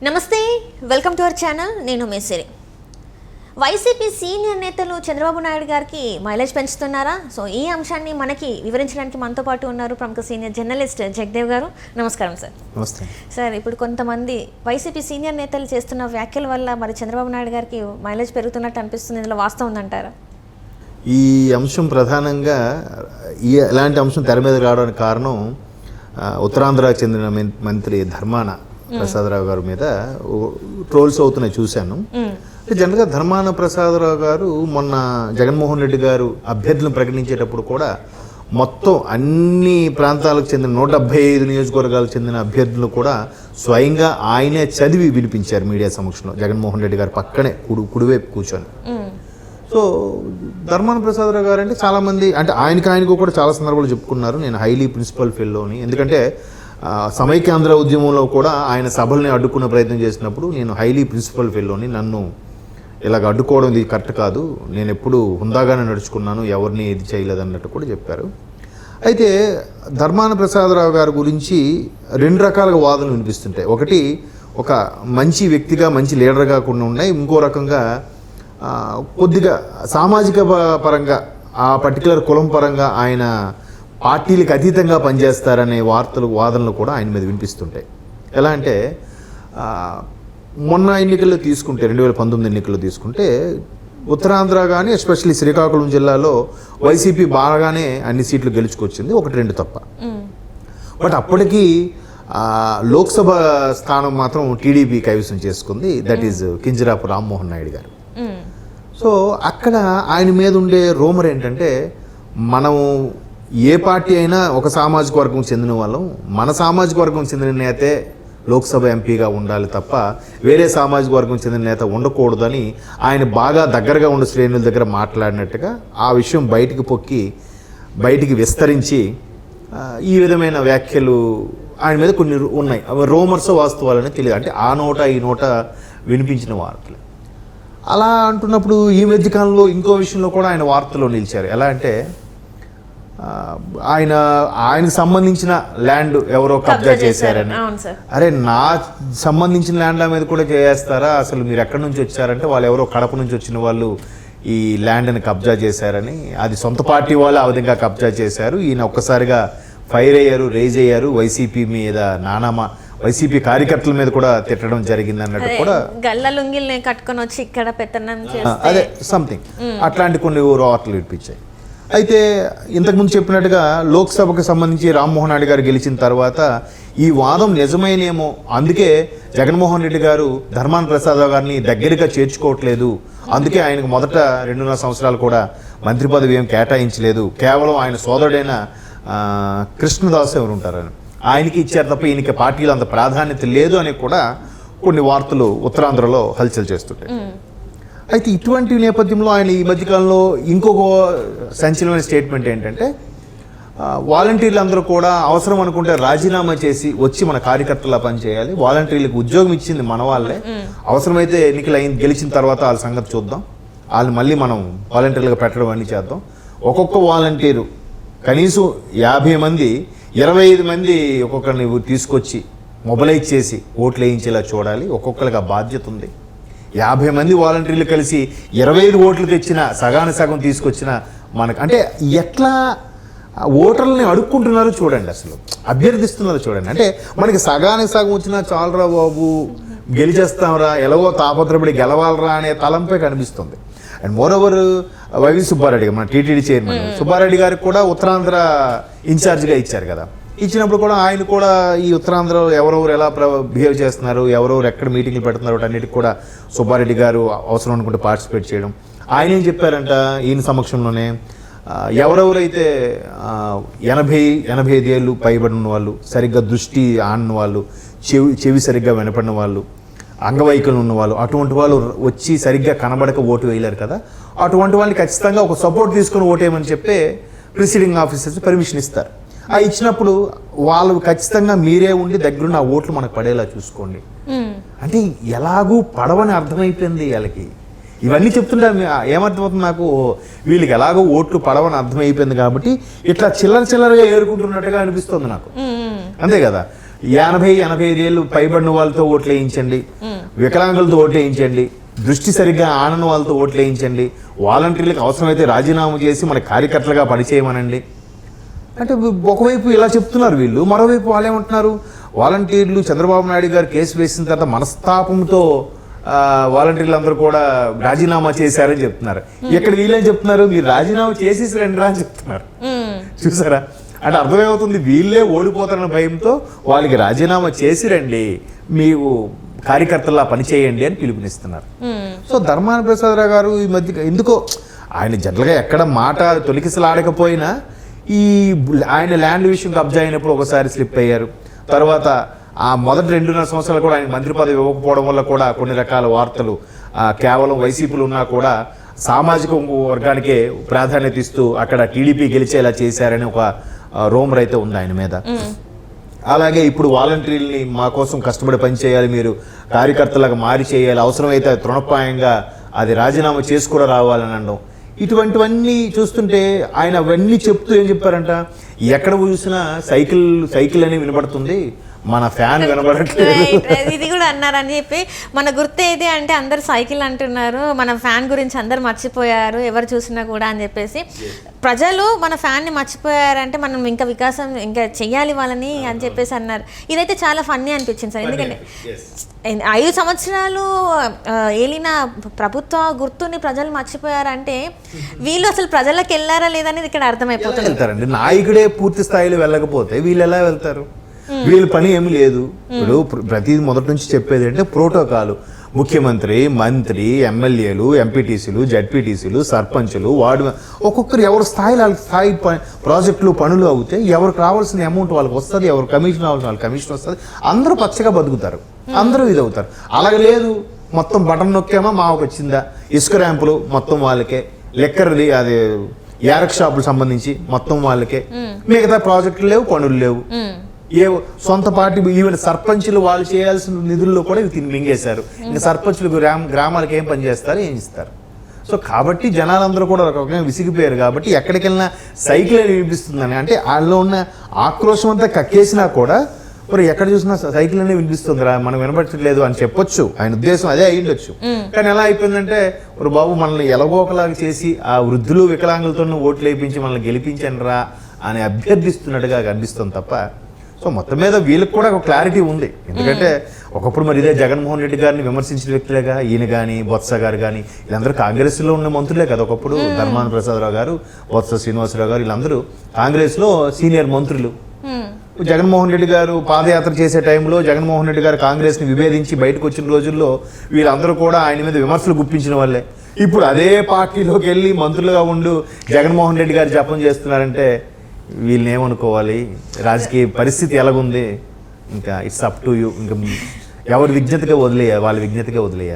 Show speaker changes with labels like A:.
A: నమస్తే, welcome to our channel. నేను మేసిరి. YCP senior నేతలు చంద్రబాబు నాయుడు గారికి మైలేజ్ పెంచుతున్నారా? సో ఈ అంశాన్ని మనకి వివరించడానికి మనతో పాటు ఉన్నారు ప్రముఖ సీనియర్ జర్నలిస్ట్ జగదేవ్ గారు. నమస్కారం సార్.
B: నమస్తే
A: సార్, ఇప్పుడు కొంతమంది వైసీపీ సీనియర్ నేతలు చేస్తున్న వ్యాఖ్యల వల్ల మరి చంద్రబాబు నాయుడు గారికి మైలేజ్ పెరుగుతున్నట్టు అనిపిస్తుంది. ఇందులో వాస్తవం ఉందంటారా?
B: ఈ అంశం ప్రధానంగా ఇలాంటి అంశం తెర మీద రావడానికి కారణం ఉత్తరాంధ్రకు చెందిన మంత్రి ధర్మాన ప్రసాదరావు గారి మీద ట్రోల్స్ అవుతున్నాయి చూశాను. జనరల్గా ధర్మాన ప్రసాదరావు గారు మొన్న జగన్మోహన్ రెడ్డి గారు అభ్యర్థులను ప్రకటించేటప్పుడు కూడా మొత్తం అన్ని ప్రాంతాలకు చెందిన 175 నియోజకవర్గాలకు చెందిన అభ్యర్థులు కూడా స్వయంగా ఆయనే చదివి వినిపించారు మీడియా సమక్షంలో. జగన్మోహన్ రెడ్డి గారు పక్కనే కుడివైపు కూర్చొని. సో ధర్మాన ప్రసాదరావు గారు అంటే చాలామంది అంటే ఆయనకు కూడా చాలా సందర్భాలు చెప్పుకున్నారు, నేను హైలీ ప్రిన్సిపల్ ఫెలోని. ఎందుకంటే సమైక్యాంధ్ర ఉద్యమంలో కూడా ఆయన సభల్ని అడ్డుకునే ప్రయత్నం చేసినప్పుడు నేను హైలీ ప్రిన్సిపల్ ఫెలోని, నన్ను ఇలాగ అడ్డుకోవడం ఇది కరెక్ట్ కాదు, నేను ఎప్పుడు హుందాగానే నడుచుకున్నాను, ఎవరిని ఇది చేయలేదు అన్నట్టు కూడా చెప్పారు. అయితే ధర్మాన ప్రసాదరావు గారి గురించి రెండు రకాలుగా వాదనలు వినిపిస్తుంటాయి. ఒకటి ఒక మంచి వ్యక్తిగా మంచి లీడర్గా కొన్ని ఉన్నాయి, ఇంకో రకంగా కొద్దిగా సామాజిక పరంగా ఆ పర్టికులర్ కులం పరంగా ఆయన పార్టీలకు అతీతంగా పనిచేస్తారనే వాదనలు కూడా ఆయన మీద వినిపిస్తుంటాయి. ఎలా అంటే మొన్న ఎన్నికల్లో తీసుకుంటే 2019 ఎన్నికల్లో తీసుకుంటే ఉత్తరాంధ్ర కానీ ఎస్పెషల్లీ శ్రీకాకుళం జిల్లాలో వైసీపీ బాగానే అన్ని సీట్లు గెలుచుకొచ్చింది, 1-2 తప్ప. బట్ అప్పటికీ లోక్సభ స్థానం మాత్రం టీడీపీ కైవసం చేసుకుంది, దట్ ఈజ్ కింజరాపు రామ్మోహన్ నాయుడు గారు. సో అక్కడ ఆయన మీద ఉండే రూమర్ ఏంటంటే, మనం ఏ పార్టీ అయినా ఒక సామాజిక వర్గం చెందిన వాళ్ళం, మన సామాజిక వర్గం చెందిన నేతే లోక్సభ ఎంపీగా ఉండాలి తప్ప వేరే సామాజిక వర్గం చెందిన నేత ఉండకూడదని ఆయన బాగా దగ్గరగా ఉన్న శ్రేణుల దగ్గర మాట్లాడినట్టుగా ఆ విషయం బయటికి విస్తరించి ఈ విధమైన వ్యాఖ్యలు ఆయన మీద కొన్ని ఉన్నాయి. రూమర్స్ వాస్తవాలని తెలియదు, అంటే ఆ నోట ఈ నోట వినిపించిన వార్తలు. అలా అంటున్నప్పుడు ఈ మధ్యకాలంలో ఇంకో విషయంలో కూడా ఆయన వార్తల్లో నిలిచారు. ఎలా అంటే ఆయనకు సంబంధించిన ల్యాండ్ ఎవరో కబ్జా చేశారని. అరే, నా సంబంధించిన ల్యాండ్ల మీద కూడా చేస్తారా? అసలు మీరు ఎక్కడి నుంచి వచ్చారంటే వాళ్ళు ఎవరో కడప నుంచి వచ్చిన వాళ్ళు ఈ ల్యాండ్ని కబ్జా చేశారని, అది సొంత పార్టీ వాళ్ళు ఆ విధంగా కబ్జా చేశారు. ఈయన ఒక్కసారిగా ఫైర్ అయ్యారు, రేజ్ అయ్యారు, వైసీపీ మీద వైసీపీ కార్యకర్తల మీద కూడా తిట్టడం జరిగింది అన్నట్టు కూడా
A: గల్లలుంగిల్ని కట్టుకొని వచ్చి ఇక్కడ పెత్తనం
B: అదే సంథింగ్ అట్లాంటి కొన్ని వార్తలు వినిపించాయి. అయితే ఇంతకుముందు చెప్పినట్టుగా లోక్సభకు సంబంధించి రామ్మోహన్ నాయుడు గారు గెలిచిన తర్వాత ఈ వాదం నిజమైనేమో, అందుకే జగన్మోహన్ రెడ్డి గారు ధర్మాన ప్రసాదరావు గారిని దగ్గరగా చేర్చుకోవట్లేదు, అందుకే ఆయనకు మొదట 2.5 సంవత్సరాలు కూడా మంత్రి పదవి ఏం కేటాయించలేదు, కేవలం ఆయన సోదరుడైన కృష్ణదాస్ ఎవరు ఉంటారని ఆయనకి ఇచ్చారు తప్ప ఈయనకి పార్టీలో అంత ప్రాధాన్యత లేదు అని కూడా కొన్ని వార్తలు ఉత్తరాంధ్రలో హల్చల్ చేస్తుంటాయి. అయితే ఇటువంటి నేపథ్యంలో ఆయన ఈ మధ్యకాలంలో ఇంకొక సంచలనమైన స్టేట్మెంట్ ఏంటంటే, వాలంటీర్లు అందరూ కూడా అవసరం అనుకుంటే రాజీనామా చేసి వచ్చి మన కార్యకర్తలా పనిచేయాలి, వాలంటీర్లకు ఉద్యోగం ఇచ్చింది మన వాళ్ళే, అవసరమైతే ఎన్నికలు గెలిచిన తర్వాత వాళ్ళ సంగతి చూద్దాం, వాళ్ళు మళ్ళీ మనం వాలంటీర్లుగా పెట్టడం అన్నీ చేద్దాం, ఒక్కొక్క వాలంటీరు కనీసం 50 మంది 25 మంది ఒక్కొక్కరిని తీసుకొచ్చి మొబిలైజ్ చేసి ఓట్లు వేయించేలా చూడాలి, ఒక్కొక్కరికి ఆ బాధ్యత ఉంది. 50 మంది వాలంటీర్లు కలిసి 25 ఓట్లు తెచ్చిన సగం తీసుకొచ్చిన మనకు అంటే ఎట్లా ఓటర్లని అడుక్కుంటున్నారో చూడండి, అసలు అభ్యర్థిస్తున్నారో చూడండి. అంటే మనకి సగం వచ్చినా చాలరా బాబు, గెలిచేస్తాంరా, ఎలాగో తాపత్రపడి గెలవాలరా అనే తలంపై కనిపిస్తుంది. అండ్ మోరోవర్ వైవి సుబ్బారెడ్డి మన టీటీడీ చైర్మన్ సుబ్బారెడ్డి గారికి కూడా ఉత్తరాంధ్ర ఇన్ఛార్జ్గా ఇచ్చారు కదా. ఇచ్చినప్పుడు కూడా ఆయన కూడా ఈ ఉత్తరాంధ్రలో ఎవరెవరు ఎలా బిహేవ్ చేస్తున్నారు, ఎవరెవరు ఎక్కడ మీటింగ్లు పెడుతున్నారు అన్నిటికి కూడా సుబ్బారెడ్డి గారు అవసరం అనుకుంటే పార్టిసిపేట్ చేయడం. ఆయన ఏం చెప్పారంట ఈయన సమక్షంలోనే, ఎవరెవరైతే 80 ఏళ్ళు పైబడిన వాళ్ళు, సరిగ్గా దృష్టి ఆడిన వాళ్ళు, చెవి సరిగ్గా వినపడిన వాళ్ళు, అంగవైకల్యం ఉన్నవాళ్ళు, అటువంటి వాళ్ళు వచ్చి సరిగ్గా కనబడక ఓటు వేయలేరు కదా, అటువంటి వాళ్ళని ఖచ్చితంగా ఒక సపోర్ట్ తీసుకుని ఓటేయమని చెప్పి ప్రిసైడింగ్ ఆఫీసర్స్ పర్మిషన్ ఇస్తారు. ఆ ఇచ్చినప్పుడు వాళ్ళు ఖచ్చితంగా మీరే ఉండి దగ్గరున్న ఆ ఓట్లు మనకు పడేలా చూసుకోండి అంటే ఎలాగూ పడవని అర్థమైపోయింది వాళ్ళకి. ఇవన్నీ చెప్తుంటే ఏమర్థమవుతుంది నాకు, వీళ్ళకి ఎలాగో ఓట్లు పడవని అర్థమైపోయింది కాబట్టి ఇట్లా చిల్లరగా ఏరుకుంటున్నట్టుగా అనిపిస్తుంది నాకు, అంతే కదా. 85 ఏళ్ళు పైబడిన వాళ్ళతో ఓట్లు వేయించండి, వికలాంగులతో ఓట్లు వేయించండి, దృష్టి సరిగ్గా ఆనని వాళ్ళతో ఓట్లు వేయించండి, వాలంటీర్లకు అవసరమైతే రాజీనామా చేసి మన కార్యకర్తలుగా పనిచేయమనండి అంటే ఒకవైపు ఇలా చెప్తున్నారు వీళ్ళు, మరోవైపు వాళ్ళు ఏమంటున్నారు, వాలంటీర్లు చంద్రబాబు నాయుడు గారు కేసు వేసిన తర్వాత మనస్తాపంతో వాలంటీర్లు అందరూ కూడా రాజీనామా చేశారని చెప్తున్నారు. ఇక్కడ వీళ్ళేం చెప్తున్నారు, మీరు రాజీనామా చేసేసి రండి రా అని చెప్తున్నారు. చూసారా, అంటే అర్థమవుతుంది వీళ్ళే ఓడిపోతారన్న భయంతో వాళ్ళకి రాజీనామా చేసి రండి, మీకు కార్యకర్తలా పనిచేయండి అని పిలుపునిస్తున్నారు. సో ధర్మాన ప్రసాదరావు గారు ఈ మధ్య ఎందుకో ఆయన జనరల్గా ఎక్కడ మాట తొలికిసలాడకపోయినా ఈ ఆయన ల్యాండ్ విషయం కబ్జా అయినప్పుడు ఒకసారి స్లిప్ అయ్యారు. తర్వాత ఆ మొదటి 2.5 సంవత్సరాలు కూడా ఆయన మంత్రి పదవి ఇవ్వకపోవడం వల్ల కూడా కొన్ని రకాల వార్తలు కేవలం వైసీపీలు ఉన్నా కూడా సామాజిక వర్గానికే ప్రాధాన్యత ఇస్తూ అక్కడ టీడీపీ గెలిచేలా చేశారని ఒక రూమర్ అయితే ఉంది ఆయన మీద. అలాగే ఇప్పుడు వాలంటీర్ని మా కోసం కష్టపడి పనిచేయాలి, మీరు కార్యకర్తలకు మారి చేయాలి, అవసరమైతే తృణప్రాయంగా అది రాజీనామా చేసి కూడా రావాలని అనడం, ఇటువంటివన్నీ చూస్తుంటే ఆయన అవన్నీ చెప్తూ ఏం చెప్పారంట, ఎక్కడ చూసినా సైకిల్ అని వినబడుతుంది, మన ఫ్యాన్ వినబడట్లేదు.
A: ఇది కూడా అన్నారని చెప్పి మన గుర్తు ఏది అంటే అందరు సైకిల్ అంటున్నారు, మన ఫ్యాన్ గురించి అందరు మర్చిపోయారు ఎవరు చూసినా కూడా అని చెప్పేసి, ప్రజలు మన ఫ్యాన్ని మర్చిపోయారంటే మనం ఇంకా వికాసం ఇంకా చెయ్యాలి వాళ్ళని అని చెప్పేసి అన్నారు. ఇదైతే చాలా ఫన్నీ అనిపించింది సార్, ఎందుకంటే 5 సంవత్సరాలు ఏలిన ప్రభుత్వ గుర్తుని ప్రజలు మర్చిపోయారంటే వీళ్ళు అసలు ప్రజలకు వెళ్ళారా లేదనేది ఇక్కడ అర్థమైపోతుంది.
B: వెళ్తారండి, నాయకుడే పూర్తి స్థాయిలో వెళ్ళకపోతే వీళ్ళు ఎలా వెళ్తారు, వీళ్ళ పని ఏమి లేదు. ఇప్పుడు ప్రతిదీ మొదటి నుంచి చెప్పేది అంటే ప్రోటోకాల్, ముఖ్యమంత్రి, మంత్రి, ఎమ్మెల్యేలు, ఎంపీటీసీలు, జడ్పీటీసీలు, సర్పంచులు, వార్డు ఒక్కొక్కరు ఎవరు స్థాయిలో వాళ్ళకి స్థాయి ప్రాజెక్టులు పనులు అవుతే ఎవరికి రావాల్సిన అమౌంట్ వాళ్ళకి వస్తుంది, ఎవరు కమిషన్ రావాల్సిన వాళ్ళకి కమిషన్ వస్తుంది, అందరూ పచ్చగా బతుకుతారు, అందరూ ఇది అవుతారు. అలాగే లేదు, మొత్తం బటన్ నొక్కామా మాకు వచ్చిందా, ఇసుక ర్యాంపులు మొత్తం వాళ్ళకే, లెక్కర్ది అది యారక్ షాపులు సంబంధించి మొత్తం వాళ్ళకే, మిగతా ప్రాజెక్టులు లేవు, పనులు లేవు, ఏ సొంత పార్టీ ఈవెన్ సర్పంచులు వాళ్ళు చేయాల్సిన నిధుల్లో కూడా ఇవి మింగేశారు. ఇంకా సర్పంచులు గ్రామాలకు ఏం పని చేస్తారు, ఏం ఇస్తారు. సో కాబట్టి జనాలందరూ కూడా ఒక రకంగా విసిగిపోయారు. కాబట్టి ఎక్కడికి వెళ్ళినా సైకిల్ అని వినిపిస్తుందని, అంటే వాళ్ళలో ఉన్న ఆక్రోశం అంతా కక్కేసినా కూడా మరి ఎక్కడ చూసినా సైకిల్ అనే వినిపిస్తుందిరా, మనం వినపడట్లేదు అని చెప్పొచ్చు, ఆయన ఉద్దేశం అదే అయ్యుండొచ్చు. కానీ ఎలా అయిపోయిందంటే, ఒక బాబు మనల్ని ఎలగోకలాగా చేసి ఆ వృద్ధులు వికలాంగులతో ఓట్లు వేయించి మనల్ని గెలిపించండి రా అని అభ్యర్థిస్తున్నట్టుగా కనిపిస్తుంది తప్ప. సో మొత్తం మీద వీళ్ళకి కూడా ఒక క్లారిటీ ఉంది. ఎందుకంటే ఒకప్పుడు మరి ఇదే జగన్మోహన్ రెడ్డి గారిని విమర్శించిన వ్యక్తులేగా ఈయన కానీ, బొత్స గారు కానీ, వీళ్ళందరూ కాంగ్రెస్లో ఉన్న మంత్రులే కదా ఒకప్పుడు. ధర్మాన ప్రసాదరావు గారు, బొత్స శ్రీనివాసరావు గారు, వీళ్ళందరూ కాంగ్రెస్లో సీనియర్ మంత్రులు. జగన్మోహన్ రెడ్డి గారు పాదయాత్ర చేసే టైంలో జగన్మోహన్ రెడ్డి గారు కాంగ్రెస్ని విభేదించి బయటకు వచ్చిన రోజుల్లో వీళ్ళందరూ కూడా ఆయన మీద విమర్శలు గుప్పించిన వాళ్ళే. ఇప్పుడు అదే పార్టీలోకి వెళ్ళి మంత్రులుగా ఉండు జగన్మోహన్ రెడ్డి గారు జపం చేస్తున్నారంటే వీళ్ళని ఏమనుకోవాలి, రాజకీయ పరిస్థితి ఎలాగుంది. ఇంకా ఇట్స్ అప్ టు యూ, ఇంకా ఎవరి విజ్ఞతగా వదిలేయాలి, వాళ్ళ విజ్ఞతగా వదిలేయాలి.